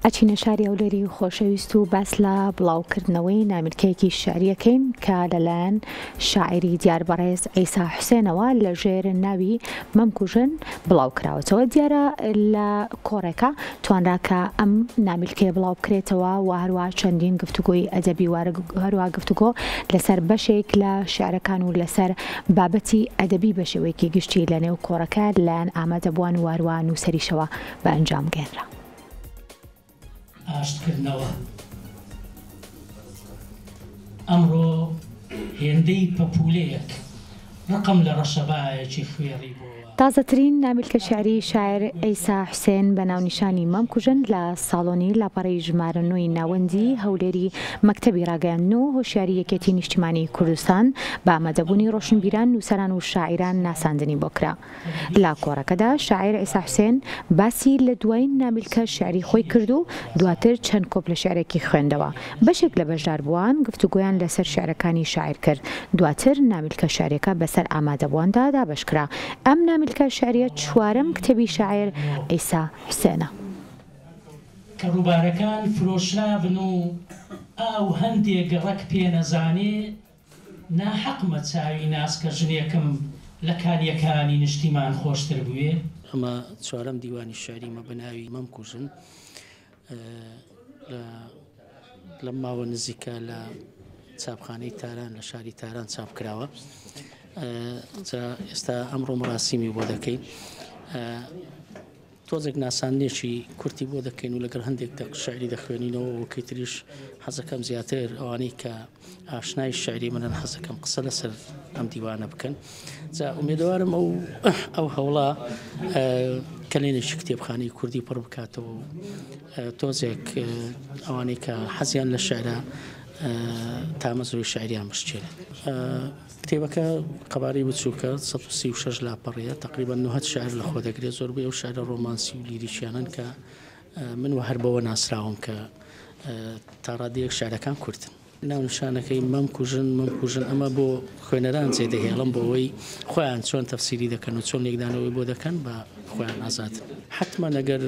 ئەچینە شاری هەولێری خۆشەویست و باس لە بڵاوکردنەوەی ناملکەیەکی شێعریەکەین کە لەلایەن شاعری دیاربەڕێز ئەیسا حوسێنەوە لە ژێر ناوی مەمکوژن بڵاو کراوەتەوە. دیارە لە کۆڕێکە توانرا کە ئەم ناملکەیە بڵاو بکرێتەوە و هەروە چەندین گفتوگۆی ئەدەبی هەروە گفتوگۆ لەسەر بەشێک لە شێعرەکان و لەسەر بابەتی ئەدەبی بە شێوەیەکی گشتی لە نێو کۆڕەکە لەلایەن ئامادەبووان و هەروە نووسەریشەوە بە ئەنجام گێنرا. ئاشتکردنەوە ئەمڕۆ هێندەی پەپولەیەک ڕقم لە ڕەشەبایەکی خوێڕی بووە. تازەترین ناملکە شێعری شاعر ئەیسا حوسێن بە ناونیشانی مەمکوژن لە ساڵۆنی لاپەڕەی ژمارە 9 ناوەندی هەولێری مەکتەبی ڕاگەیاندن و هۆشیاری یەکێتی نیشتیمانی کوردستان بە ئامادەبوونی ڕۆشنبیران، نووسەران و شاعران ناساندنی بۆ کرا. لە کۆڕەکەدا شاعر ئەیسا حوسێن باسی لە دوایین ناملکە شێعری خۆی کرد و دواتر چەند کۆپلە شێعرێکی خوێندەوە. بەشێک لە بەشداربووان گفتوگۆیان لەسەر شێعرەکانی شاعر کرد. دواتر ناملکە شێعریەکە بەسەر ئامادەبوواندا دابەشکرا. ئەم ناملکە شێعریە چوارەم کتێبی شاعر ئەیسا حوسێنە. کە ڕووبارەکان فرۆشرابن و ئاو هەندێک ڕەک پێ نەزانێ، ناحەقمە چاوی ناسکە ژنێکم لە کاریەکانی نیشتیمان خۆشتر بووێ. ئەمە چوارەم دیوانی شاعریمە بە ناوی مەمکوژن لە ماوە نزیکە لە چاپخانەی تاران لە شاری تاران چاپ کراوە. ئێستا ئەمڕۆ مەراسیمی بۆ دەکەین. تۆزێک ناسانێکی کورتی بۆ دەکەین و لەگەڵ هەندێک شاعری دەخوێنینەوە وەکەی تریش حەزەکەم زیاتر ئەوانەی کە ئاشنای شاعری منن حەزەکەم قسە لەسەر ئەم دیوانە بکەن. ئومێدەوارم ئەو هەوڵا کەلێنێکی کتێبخانەی کوردی پڕ بکاتەوە و تۆزێک ئەوانەی کە حەزیان لە شاعرە تامەزۆی شاعریان بشتێنێت. کتێبەکە قەبارەی بچووکە 136 لاپەڕەیە، تقریبا 90 شاعر لەخۆ دەگرێت. زۆربەی ئەو شاعرە ڕۆمانسی و لیریشیانن کە من وە هەر بەوە ناسراوم کە تا ڕادەیەک شاعرەکان کوردن. ناونیشانەکەی مەمکوژن ئەمە بۆ خوێنەران جێدەهێڵم بۆ ئەوەی خۆیان چۆن تەفسیری دەکەن و چۆن لێکدانەوەی بۆ دەکەن بە خۆیان ئازادن. حتمما ئەگەر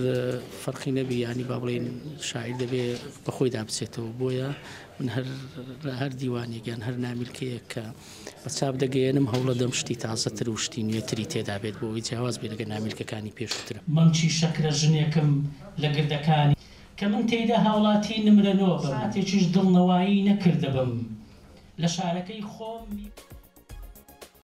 فەرقی نەبی، ینی با بڵێن شاعیر دەبێ بەخۆی دابچێتەوە. بۆیە من هەر دیوانێکیان هەر ناملکەیەک کە بە چاپ دەگەێنم هەوڵە دەم شتی تازەتر و شتی نوێتری تێدا بێت بۆ ئەوەی جیاواز بێت لەگەڵ ناملکەکانی پێشووترە. مەمچی شەکرە ژنێکم لە گردەکانی کە من تێیدا هاوڵاتی نمرەنەوە بم، هەتێکیش دڵنەوایی نەکردە بم لە شارەکەی خۆم.